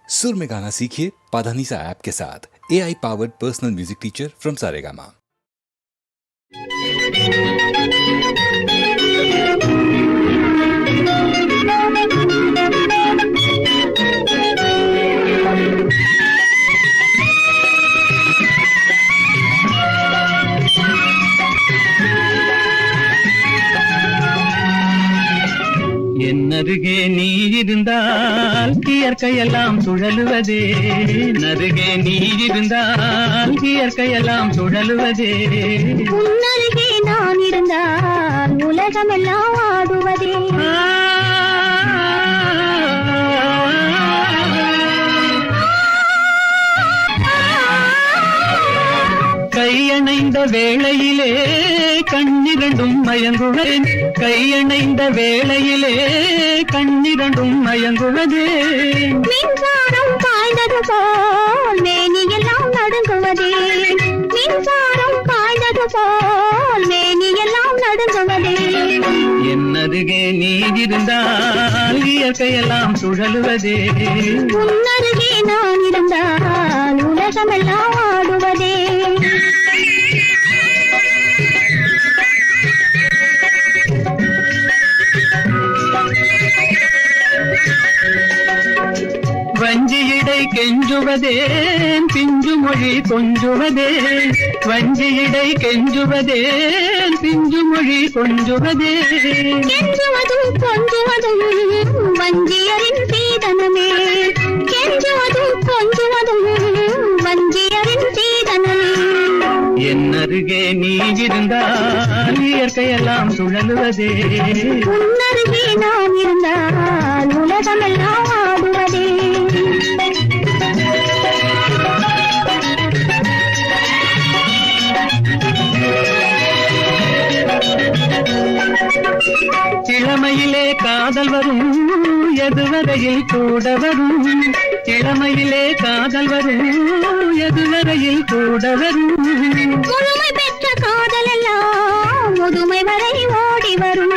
सुर में गाना सीखिए पाधानीसा ऐप के साथ। AI powered personal music teacher from Saregama. என்னருகே நீ இருந்தால் இயற்கையெல்லாம் சுழலுவதே, நருகே நீ இருந்தால் இயற்கையெல்லாம் சுழலுவதே. உன்னருகே நான் இருந்தால் உலகமெல்லாம் ஆடுவதே. கையணைந்த வேளையிலே கண்ணிரண்டும் மயங்குவேன், கையணைந்த வேளையிலே கண்ணிரண்டும் மயங்குவதே. மின்சாரம் பாய்ந்தது போல் மேனியெல்லாம் நடுங்குவதே, மின்சாரம் பாய்ந்தது போல் மேனியெல்லாம் நடுங்குவதே. என்னருகே நீ இருந்தால் இயற்கையெல்லாம் சுழலுவதே. உன்னருகே நான் இருந்தால் உலகமெல்லாம் ஆடுவதே. வஞ்சியிடை கெஞ்சுவதேன் பிஞ்சு மொழி கொஞ்சுவதே, வஞ்சியிடை கெஞ்சுவதேன் பிஞ்சு மொழி கொஞ்சுவதே. கெஞ்சுவதும் கொஞ்சுவதும் வஞ்சியரின் சீதனமே, கெஞ்சுவதும் கொஞ்சுவதும் வஞ்சியரின் சீதனமே. என்னருகே நீ இருந்தால் இயற்கையெல்லாம் சுழலுவதே. உன்னருகே நான் இருந்தால் உலகமெல்லாம் ஆடுவதே. இளமையிலே காதல் வரும் எதுவரையில் கூட வரும், இளமையிலே காதல் வரும் எதுவரையில் கூட வரும். முழுமை பெற்ற காதல் எல்லாம் முதுமை வரை ஓடி வரும்,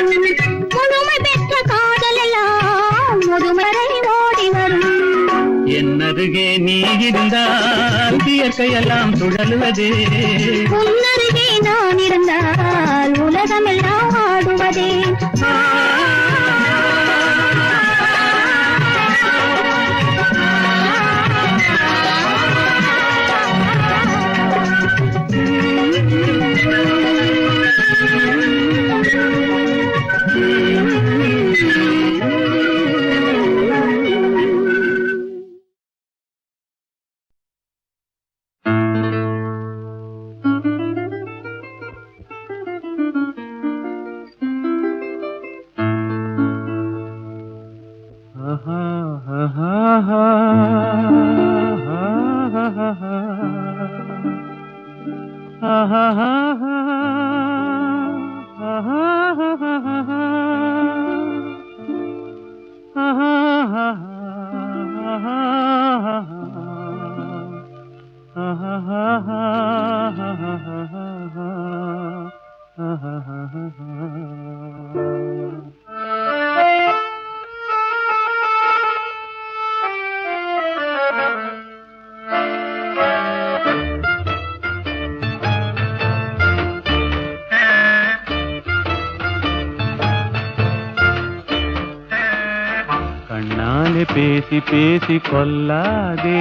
முழுமை பெற்ற காதல் எல்லாம் முதுமை வரை ஓடி வரும். என்னருகே நீ இருந்தால் இயற்கையெல்லாம் சுழலுவதே. உன்னருகே நான் இருந்தால் உலகமெல்லாம் ஆடுவதே. கண்ணாலே பேசி பேசி கொல்லாதே,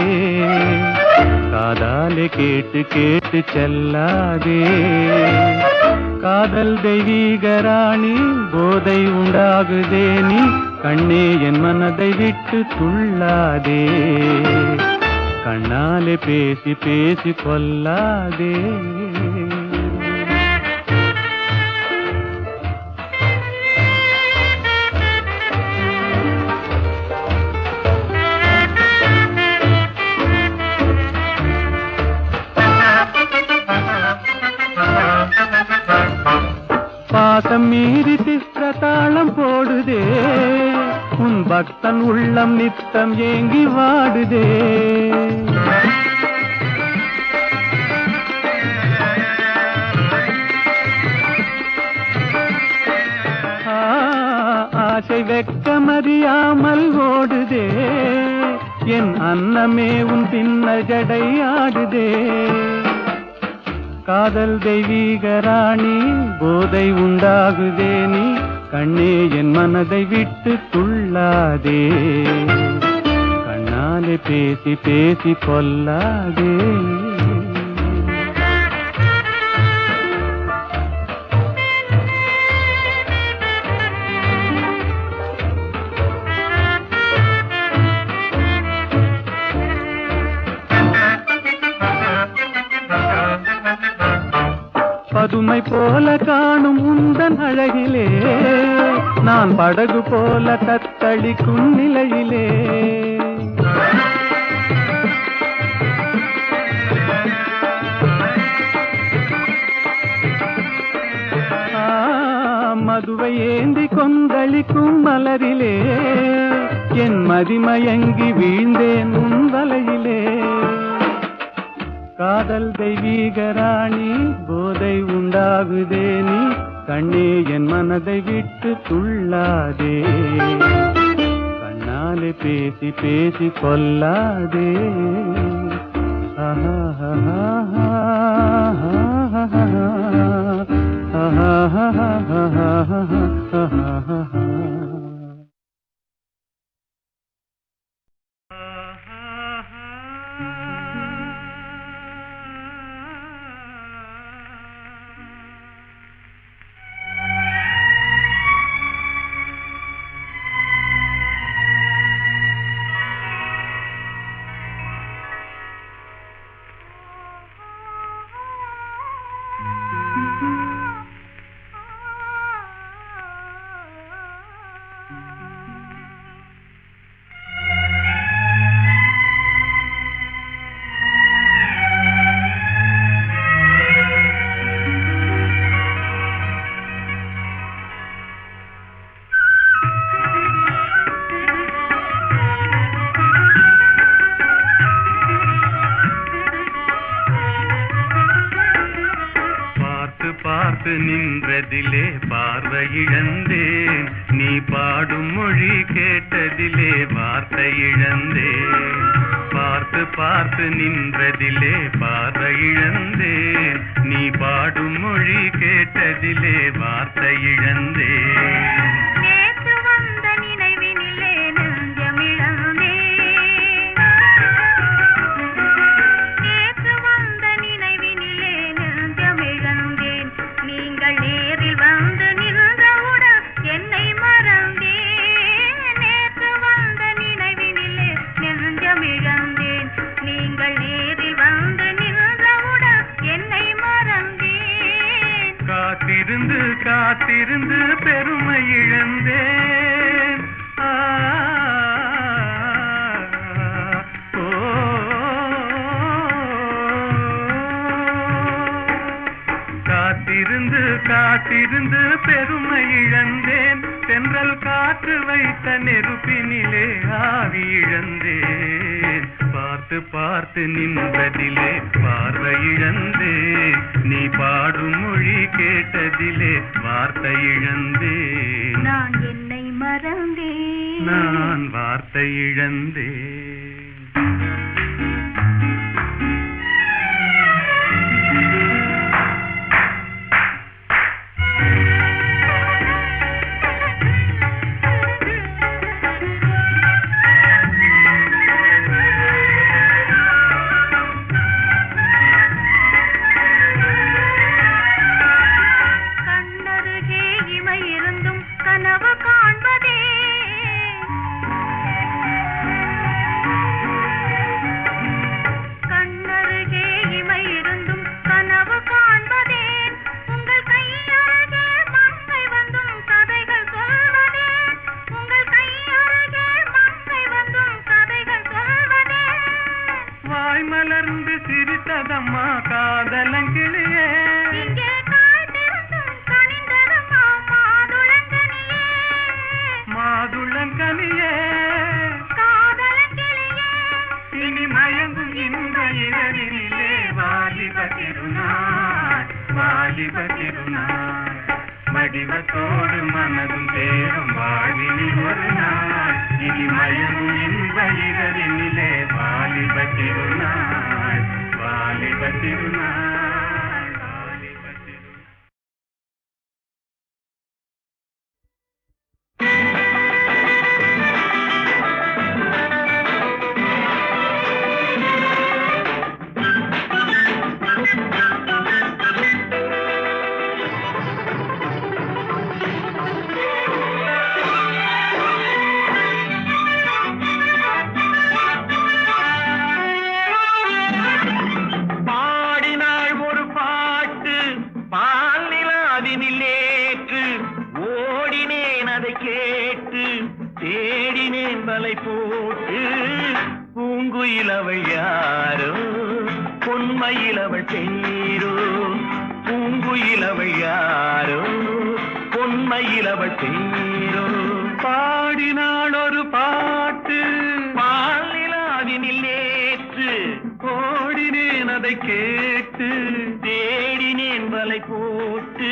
காதாலே கேட்டு கேட்டு செல்லாதே. காதல் தெய்வீக ராணி போதை உண்டாகுதே, நீ கண்ணே என் மனதை விட்டு துள்ளாதே. கண்ணாலே பேசி பேசி கொல்லாதே. பாசம் மீறி திஸ்ரதாளம் போடுதே, உன் பக்தன் உள்ளம் நித்தம் ஏங்கி வாடுதே. ஆசை வெக்கமறியாமல் ஓடுதே, என் அன்னமே உன் பின்ன ஜடை ஆடுதே. காதல் தெய்வீக ராணி போதை உண்டாகுதே நீ கண்ணே என் மனதை விட்டு துள்ளாதே. கண்ணாலே பேசி பேசி கொல்லாதே. பதுமை போல காணும் உந்தன் அழகிலே நான் படகு போல தத்தளிக்கும் நிலையிலே. மதுவை ஏந்தி கொந்தளிக்கும் மலரிலே என் மதிமயங்கி வீழ்ந்தேன் உன் வலையிலே. காதல் தெய்வீக ராணி போதை உண்டாகுதே நீ கண்ணே என் மனதை விட்டு துள்ளாதே. கண்ணாலே பேசி பேசி கொல்லாதே. பார்த்து நின்றதிலே பார்வை இழந்தேன். நீ பாடும் மொழி கேட்டதிலே வார்த்தை இழந்தேன். பார்த்து பார்த்து நின்றதிலே பார்வை இழந்தேன். நீ பாடும் மொழி கேட்டதிலே வார்த்தை இழந்தேன். காத்திருந்து காத்திருந்து பெருமை இழந்தேன். காத்திருந்து காத்திருந்து பெருமை இழந்தேன். தென்றல் காற்று வைத்த நெருப்பினிலே ஆவி இழந்தேன். பார்த்து பார்த்து நின்றதிலே பார்வை இழந்தேன். நீ பாடும் மொழி கேட்டதிலே வார்த்தை இழந்தேன். நான் என்னை மறந்தேன். நான் வார்த்தை இழந்தேன். மலர்ந்து சிரித்ததம்மா காதலங்கிளியே. மாதுளங்கனியே இனி மயங்கும் இந்த இரவினிலே வாலிப திருநாள் வாலிப திருநாள் வடிவத்தோடு மனதும் தேரும் வாழ்வினில் ஒரு நாள் இனி மயங்கும் இன்ப இதழினிலே வாலிப திருநாள் வாலிப திருநாள் வாலிப திருநாள். கேட்டு தேடினேன் வலை போட்டு பூங்குயிலவள் யாரோ பொன்மயிலவள் பேரோ பூங்குயிலவள் யாரோ பொன்மயிலவள் பேரோ பாடினாள் ஒரு பாட்டு பாலிலாவினில் நேற்று ஓடினேன் அதை கேட்டு தேடினேன் வலை போட்டு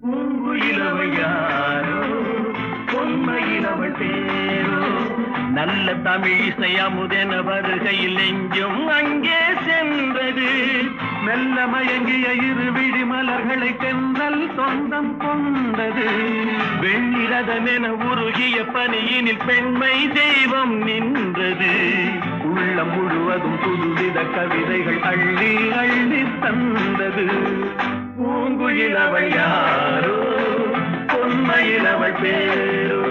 பூங்குயிலவள் யாரோ பொன்மயிலவள் பேரோ நல்ல தமிழிசை அமுதென வருகையில் நெஞ்சும் அங்கே சென்றது மெல்ல மயங்கிய இரு விழி மலர்களை தென்றல் சொந்தம் கொண்டது வெண்ணிரதமென உருகிய பனியினில் பெண்மை தெய்வம் நின்றது உள்ளம் முழுவதும் புதுவித கவிதைகள் அள்ளி அள்ளி தந்தது பூங்குயிலவள் யாரோ பொன்மயிலவள் பேரோ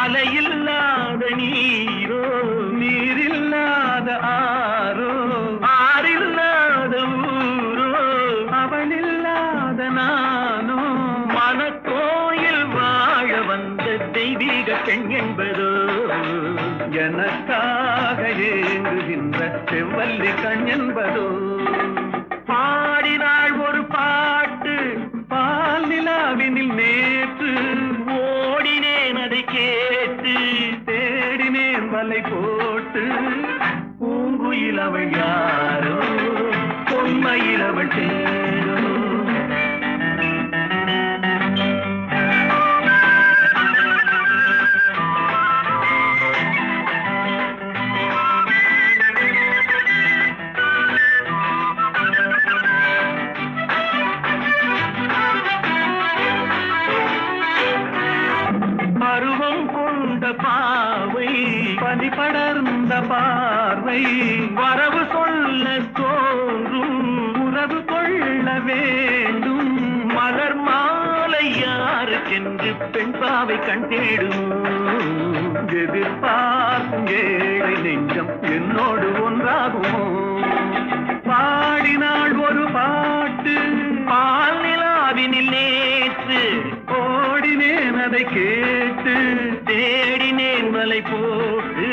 அலையில்லாத நீரோ நீரில்லாத ஆரோ ஆறில்லாத ஊரோ அவளில்லாத நானோ மனக்கோயில் வாழ வந்த தெய்வீக பெண் என்பதோ எனக்காக ஏங்குகின்ற செவ்வல்லி கண் என்பதோ பாடினாள் ஒரு பாட்டு பால் நிலாவினில் நேற்று ஓடினேன் அதை கேட்டு தேடினேன் வலை போட்டு பூங்குயிலவள் யாரோ பொன்மயிலவள் பேரோ பருவம் கொண்ட பாவை பனி படர்ந்த பார்வை வரவு சொல்ல தோன்றும் உறவு கொள்ள வேண்டும் மலர் மாலை யாருக்கென்று பெண் பாவை கண் தேடும் எதிர்பார்க்கும் ஏழை நெஞ்சம் என்னோடு ஒன்றாகுமோ பாடினாள் ஒரு பாட்டு பால் நிலாவினில் நேற்று ஓடினேன் அதை கேட்டு தேடினேன் வலை போட்டு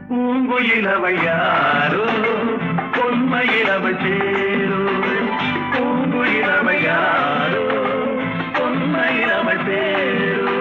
பூங்குயிலவள் யாரோ பொன்மயிலவள் பேரோ பூங்குயிலவள் யாரோ பொன்மயிலவள் பேரோ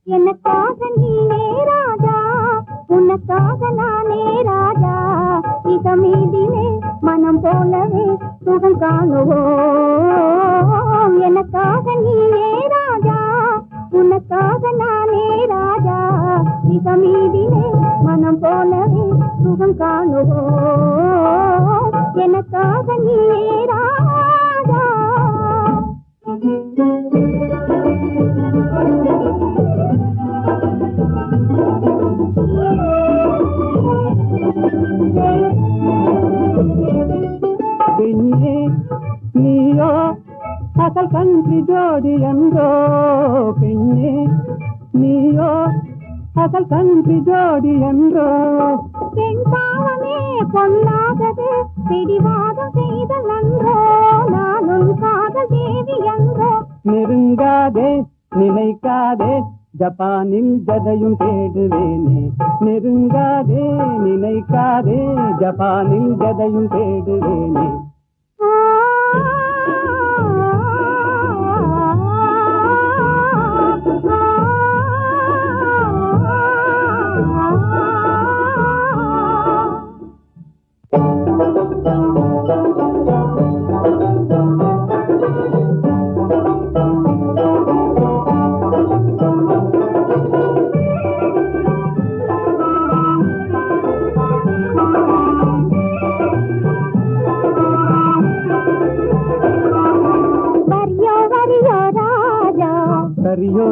எனக்காக நீனே ராஜா உனக்காக நானே ராஜா இதமீதிலே மனம் போலவே சுகம் காணுவோம் எனக்காக நீனே எனக்காக நானே ராஜா இதமீதிலே மனம் போலவே சுகம் காணுவோம் எனக்காக நீயே ராஜா பெண்ணே நீயோ அசல் கன்றி ஜோடி என்றோ பெண்ணே நீயோ அசல் கன்றி ஜோடி என்றோ பெண் பாவமே பொல்லாதது பிடிவாதம் செய்தல் நன்றோ நானும் காதல் தேவி என்றோ நெருங்காதே நினைக்காதே ஜப்பானில் ஜதையும் தேடுவேனே நெருங்காதே நினைக்காதே ஜப்பானில் ஜதையும் தேடுவேனே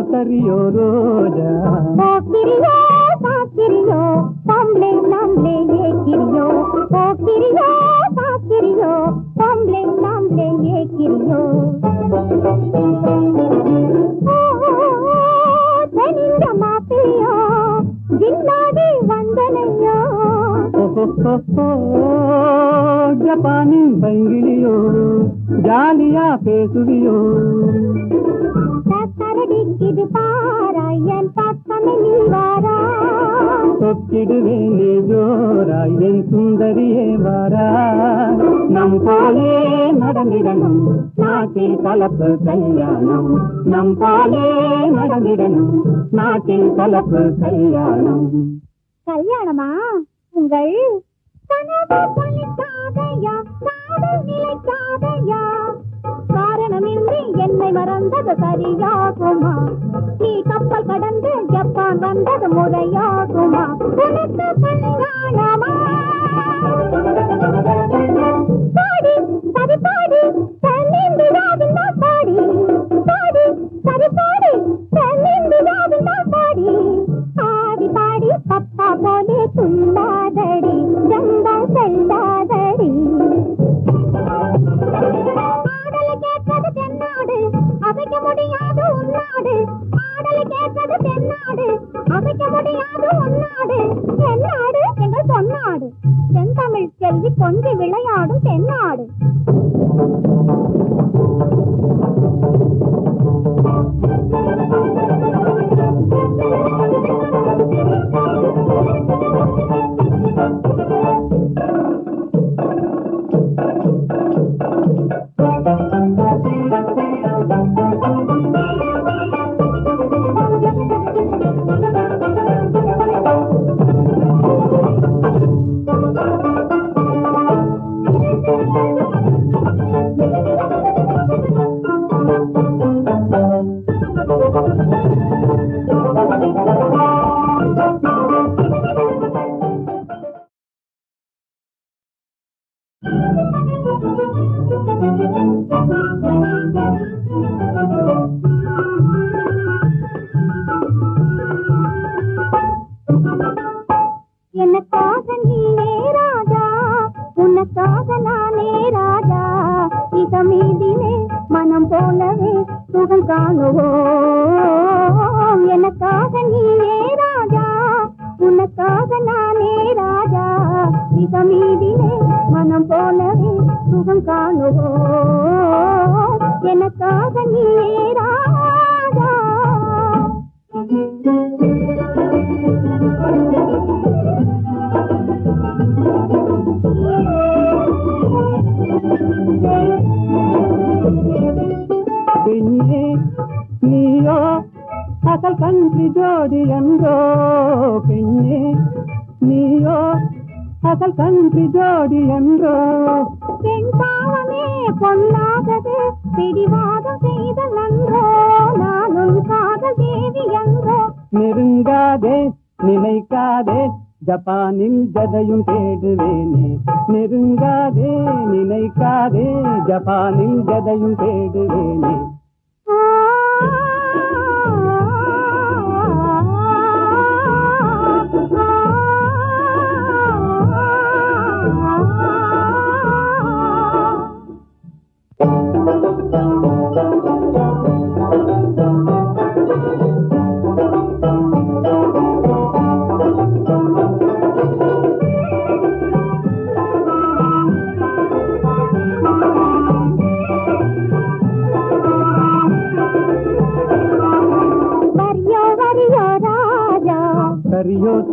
सरियो रोजा ओ किरियो सा किरियो पम्ले नामले ये किरियो ओ किरियो सा किरियो पम्ले नामले ये किरियो तनिंद मापियो जिन्नाडी वंदनयो ஜப்பானி பைங்கிலியோ ஜாலியா பேசுவியோ இது பாராயன் பக்கமே நீ வாரா தொக்கிடுவேனே ஜோராயன் சுந்தரியே வாரா நம் போலே நடந்திடணும் நாட்டில் கலப்பு கல்யாணம் நம் போலே நடந்திடணும் நாட்டில் கலப்பு கல்யாணம் கல்யாணமா உங்கள் கனவு பலிக்காதையா காதல் நிலைக்காதையா காரணமின்றி என்னை மறந்தது சரியாகுமா நீ கப்பல் கடந்து ஜப்பான் வந்தது முறையாகுமா உனக்கு கல்யாணமா பாடி சரி பாடி தென்னிந்தியாவின் பாடி பாடி சரி பாடி தென்னிந்தியாவின் பாடி ஆடி பாடி பப்பா போலே துள்ளாதடி ஜம்பா செல்லாதடி ஆடலை கேட்பது தென்னாடு அசைக்க முடியாது உன்னாடு ஆடலை கேட்பது தென்னாடு அசைக்க முடியாது உன்னாடு தென்னாடு எங்கள் பொன்னாடு தென்தமிழ் செல்வி கொஞ்சி விளையாடும் தென்னாடு எனக்காக நீயே ராஜா உனக்காக நானே ராஜா இதமீதிலே மனம் போலவே சுகம் காணுவோம் எனக்காக நீயே ராஜா உனக்காக நானே ராஜா இதமீதிலே மனம் போலவே சுகம் காணுவோம் எனக்காக நீயே ராஜா பெண்ணே நீயோ அசல் கன்றி ஜோடி என்றோ பெண்ணே நீயோ அசல் கன்றி ஜோடி என்றோ பெண் பாவமே பொல்லாதது பிடிவாதம் செய்தல் நன்றோ நான் உன் காதல் தேவி என்றோ நெருங்காதே நினைக்காதே ஜப்பானில் ஜதையும் தேடுவேனே நெருங்காதே நினைக்காதே ஜப்பானில் ஜதையும் தேடுவேனே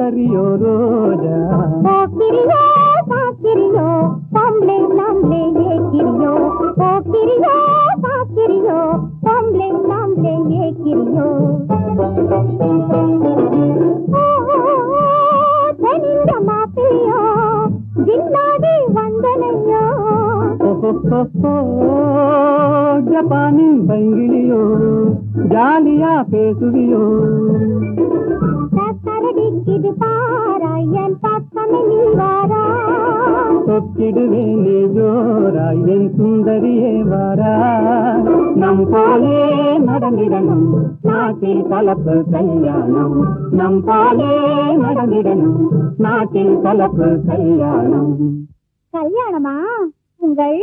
तरियो रोजा ओ किरियो सा किरियो तमले नमले ये किरियो ओ किरियो सा किरियो तमले नमले ये किरियो धनिया मापिया जिन्नादी वंदनया ஜப்பானி பைங்கிலியோ ஜாலியா பேசுவியோ இது பாராயன் பக்கமே நீ வாரா தொக்கிடுவேனே ஜோராயன் சுந்தரியே வாரா நம் போலே நடந்திடணும் நாட்டில் கலப்பு கல்யாணம் நம் போலே நடந்திடணும் நாட்டில் கலப்பு கல்யாணம் கல்யாணமா உங்கள்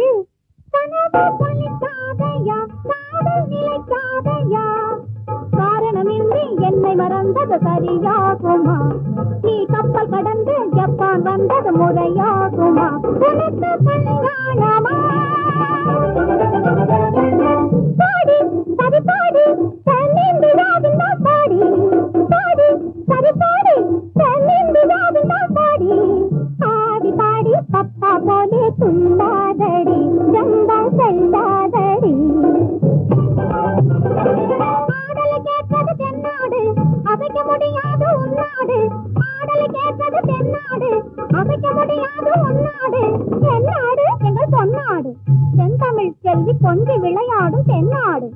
கனவு பலிக்காதையா காதல் நிலைக்காதையா காரணமின்றி என்னை மறந்தது சரியாகுமா நீ கப்பல் கடந்து ஜப்பான் வந்தது முறையாகுமா உனக்கு கல்யாணமா பாடி சரி பாடி தென்னிந்தியாவின் பாடி பாடி சரி பாடி தென்னிந்தியாவின் பாடி ஆடி பாடி பப்பா போலே துள்ளாதடி ஜம்பா செல்லாதடி ஆடலை கேட்பது தென்னாடு அசைக்க முடியாது உன்னாடு ஆடலை கேட்பது தென்னாடு அசைக்க முடியாது உன்னாடு தென்னாடு எங்கள் பொன்னாடு தென்தமிழ் செல்வி கொஞ்சி விளையாடும் தென்னாடு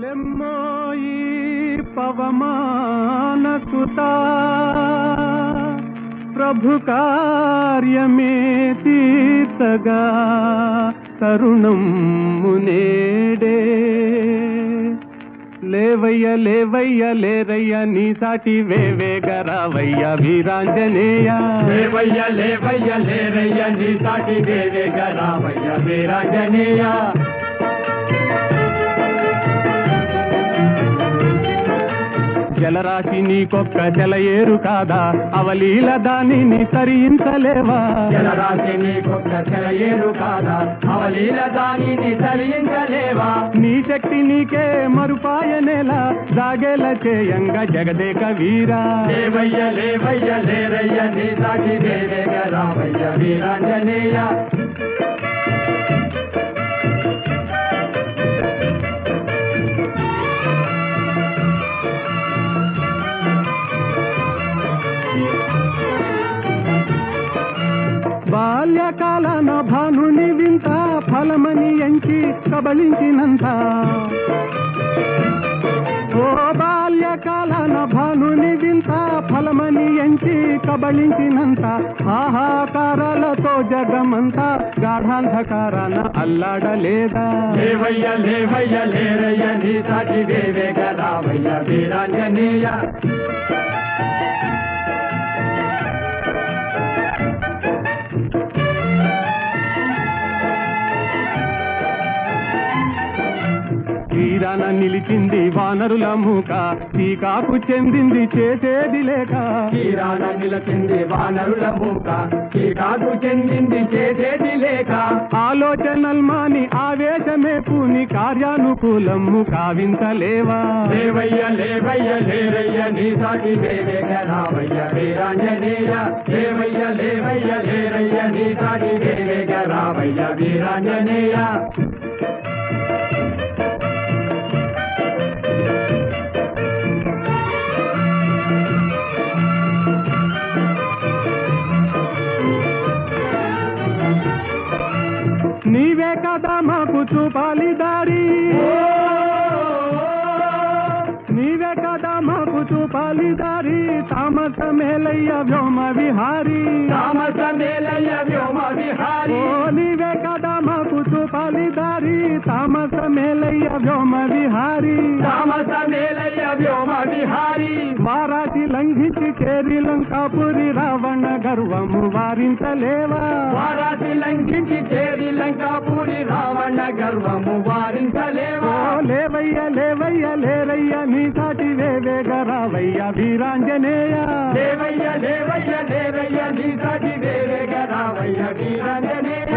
లెమ్మోయి పవమాన సుతా ప్రభు కార్యమే తీర్చగా తరుణం మునేడే లేవయ్య లేవయ్య లేరయ్య నీ సాటి వేవేగరావయ్య వీరాంజనేయ లేవయ్య లేవయ్య లేరయ్య నీ సాటి వేవేగరావయ్య వీరాంజనేయ జలరాశి నీకొక్క జలయేరు కాదా అవలీల దానిని తరించలేవా జలరాశి నీకొక్క జలయేరు కాదా అవలీల దానిని తరించలేవా నీ శక్తి నీకే మరుపాయనేలా జాగేల చేయంగా జగదేక వీరా లేవయ్య లేవయ్య లేరయ్య నీ సాటి వేవేగరావయ్య వీరాంజనేయ బాల్యకాలన భానుని వింత ఫలమని ఎంచి కబళించినంత ఓ బాల్యకాలన భానుని వింత ఫలమని ఎంచి కబళించినంత ఆహాకారాలతో జగమంతా గాఢాంధకారాన అల్లాడలేదా లేవయ్య లేవయ్య లేరయ్య నీ సాటి వేవేగరావయ్య వీరాంజనేయ తీరాన నిలిచింది వానరుల మూక, టీకాకు చెందింది చేసేది లేక. తీరాన నిలిచింది వానరుల మూక, టీకాకు చెందింది చేసేది లేక. ఆలోచనల్మాని ఆవేశమే పూని కార్యానుకూలము కావించలేవా. లేవయ్య లేవయ్య లేరయ్య నీ సాటి వేవేగ రావయ్య వీరాంజనేయ. లేవయ్య లేవయ్య లేరయ్య నీ సాటి వేవేగ రావయ్య వీరాంజనేయ. నీవే కదా మాకు చూపాలి దారి, నీవే కదా మాకు చూపాలి దారి. తామస మేలయ్య వ్యోమ విహారీ, తామస మేలయ్య వ్యోమ విహారీ. ఓ నీవే కదా మాకు చూపాలి దారి. తామస మేలయ్య వ్యోమ విహారీ, తామస మేలయ్య వ్యోమ విహారీ. వారాసి లంఘించి చేరి లంకాపురి రావణ గర్వము వారించలేవా. వారాసి లంఘించి చేరి లంకాపురి రావణ గర్వము వారించలేవా. లేవయ్య లేవయ్య లేరయ్య నీ సాటి వేవేగ రావయ్య వీరాంజనేయ. లేవయ్య లేవయ్య లేరయ్య నీ సాటి వేవేగ రావయ్య వీరాంజనేయ.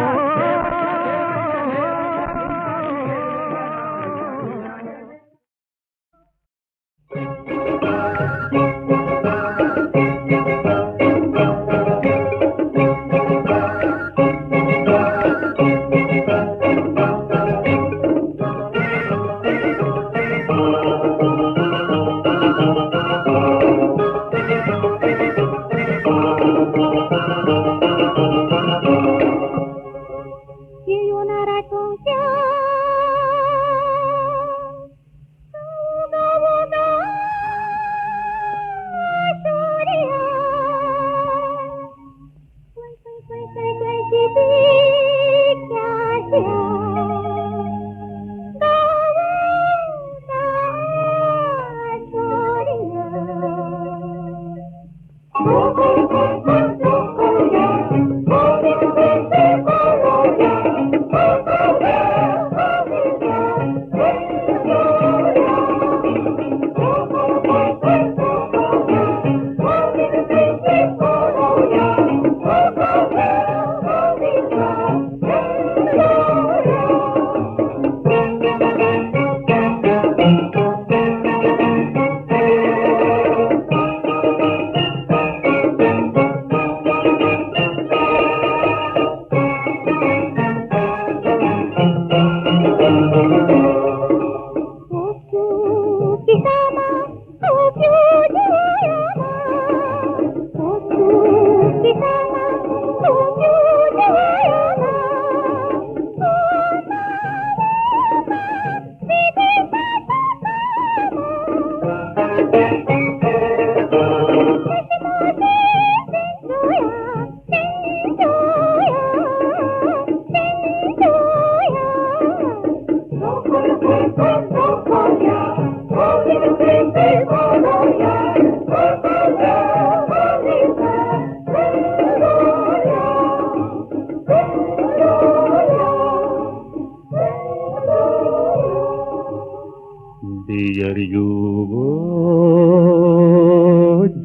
Dear you,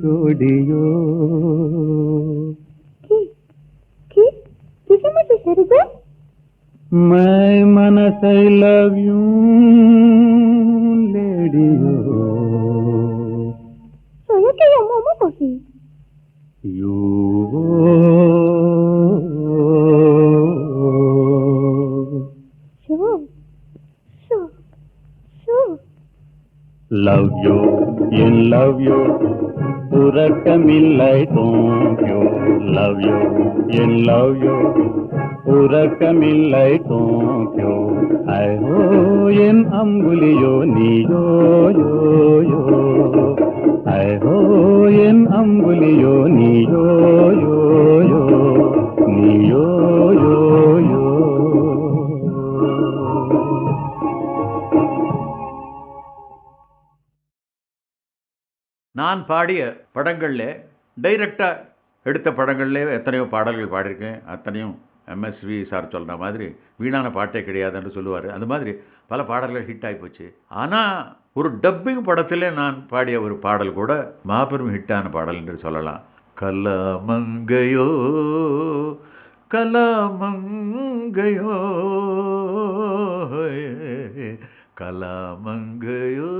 जोड़ियो किसे मुझे सरिता मैं मनस I love you लेडियो सोया के या momo Kosi you love you in love you உறக்கமில்லை தூங்கியோ love you in love you உறக்கமில்லை தூங்கியோ ஐயோ என் அம்புலியோ நீயோ யோ யோ ஐயோ என் அம்புலியோ நீயோ யோ யோ நீயோ யோ யோ நான் பாடிய படங்களில் டைரக்டாக எடுத்த படங்கள்லேயே எத்தனையோ பாடல்கள் பாடியிருக்கேன். அத்தனையும் எம்எஸ்வி சார் சொல்கிற மாதிரி வீணான பாட்டே கிடையாதுன்னு சொல்லுவார். அந்த மாதிரி பல பாடல்கள் ஹிட் ஆகிப்போச்சு. ஆனால் ஒரு டப்பிங் படத்தில் நான் பாடிய ஒரு பாடல் கூட மாபெரும் ஹிட்டான பாடல் என்று சொல்லலாம். கலாமங்கையோ கலாமங்கையோ கலாமங்கையோ.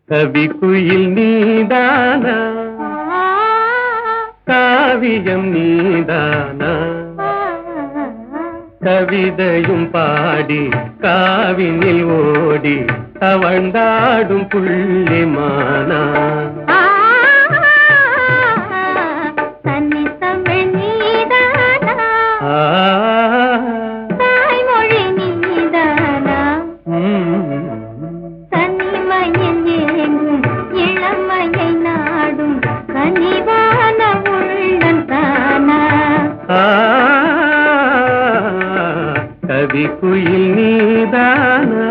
கவிக்குயில் நீதானா, காவியம் நீதானா, கவிதையும் பாடி காவினில் ஓடி தவழ்ந்தாடும் புள்ளிமானா. கவிக்குயில் நீதானா.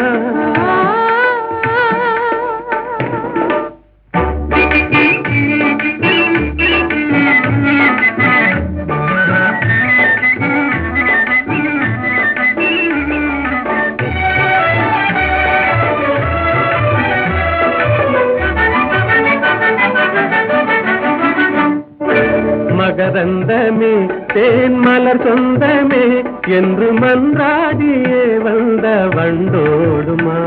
மகரந்தமே தேன் மலர் சொந்தமே என்று மன்றாடியே வந்த வண்டோடுமா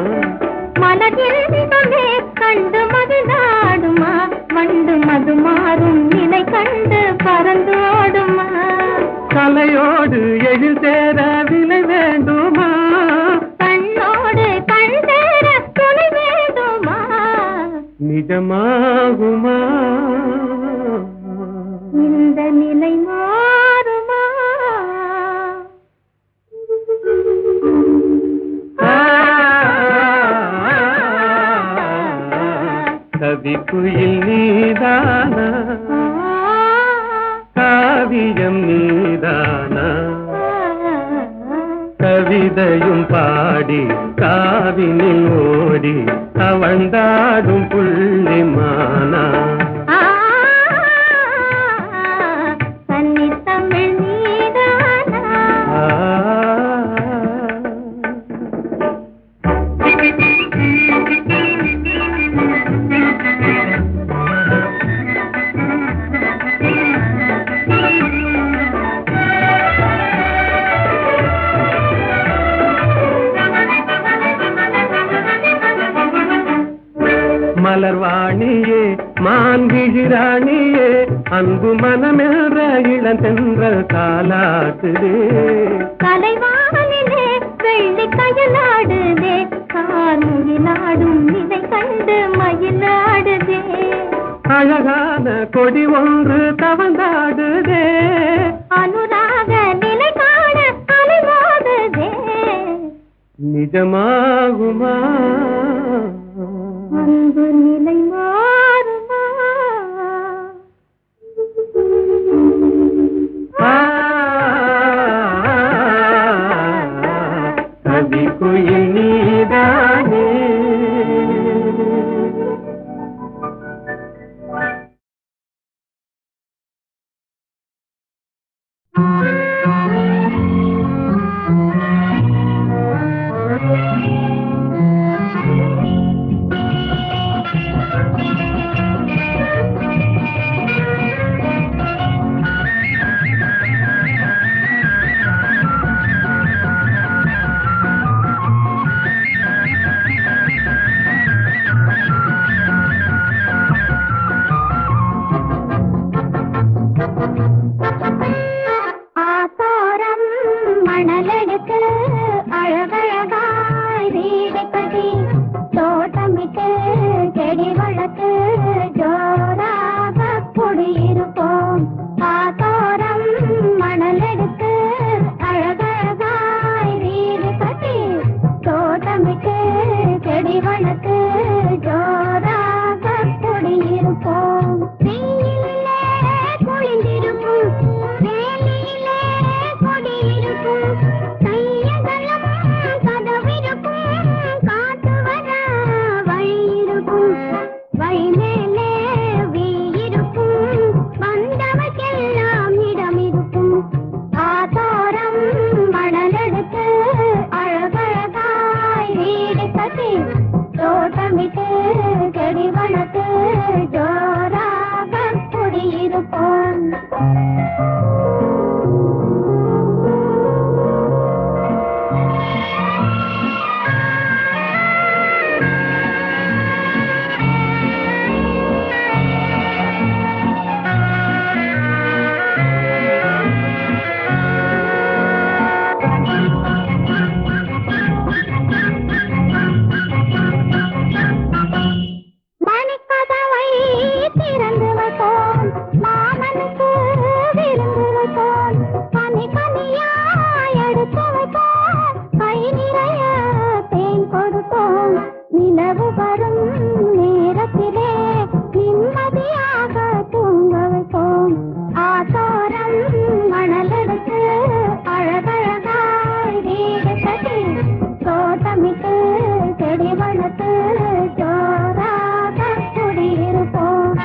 மலர்ந்தமே கண்டு மது நாடுமா வண்டு மது மாறும் நிலை கண்டு பறந்தோடுமா கலையோடு எழில் சேர விலை வேண்டுமா கண்ணோடு கண் சேர துணை வேண்டுமா நிஜமாகுமா இந்த நிலை மாறுமா கவிக்குயில் நீதானா காவியம் நீதானா கவிதையும் பாடி காவினில் ஓடி அவழ்ந்தாடும் புள்ளிமானா தமிழ் நீதானா மலர்வாணியே மான்கிழிராணியே அன்பு மனமென்ற இளந்தென்ற காலாட்டுதே கலைவானிலே வெள்ளி கயலாடுதே கார்முகிலாடும் நிலை கண்டு மயிலாடுதே அழகான கொடி ஒன்று தவந்தாடுதே அனுராக நிலை காண அலைமோதுதே நிஜமாகுமா அன்பு நிலை மாறுமா கவிக்குயில் நீதானே ஆசாரம் மணலெடுத்து அழகழகாய் வீடு கட்டி தோட்டமிட்டு செடி வளர்த்து ஜோராக குடியிருப்போம் ஆசாரம் மணலெடுத்து அழகழகாய் வீடு கட்டி தோட்டமிட்டு செடி வளர்த்து ஜோராக குடியிருப்போம் வெயிலிலே குளிந்திருக்கும் வேலியிலே கொடியிருக்கும் கையகலம் கதவிருக்கும் காத்து வர வழி இருக்கும் வழி மேலே வீயிருக்கும் வந்தவர்க்கெல்லாம் இடம் இருக்கும் ஆதாரம் மணலெடுத்து அழகழகாய் வீடு கட்டி தோட்டமிட்டு செடி வளர்த்து ஜோராக குடியிருப்போம் மணிக்கதவை திறந்து வைப்போம் மாமனுக்கு விருந்து வைப்போம் பனி பனியாய் எடுத்து வைப்போம் கை நிறைய தேன் கொடுப்போம் நிலவு வரும் நேரத்திலே நிம்மதியாக தூங்க வைப்போம் ஆசாரம் மணலெடுத்து அழகழகாய் வீடு கட்டி தோட்டமிட்டு செடி வளர்த்து ஜோராக குடியிருப்போம்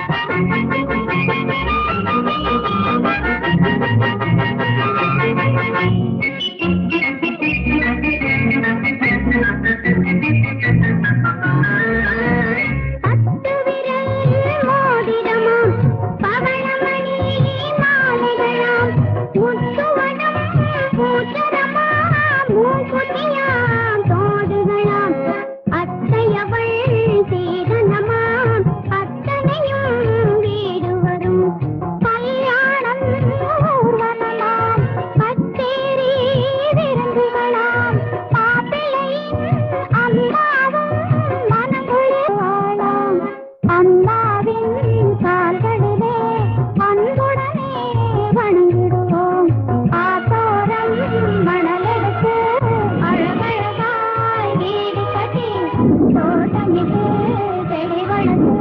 தோட்டமிட்டு செடி வளர்த்து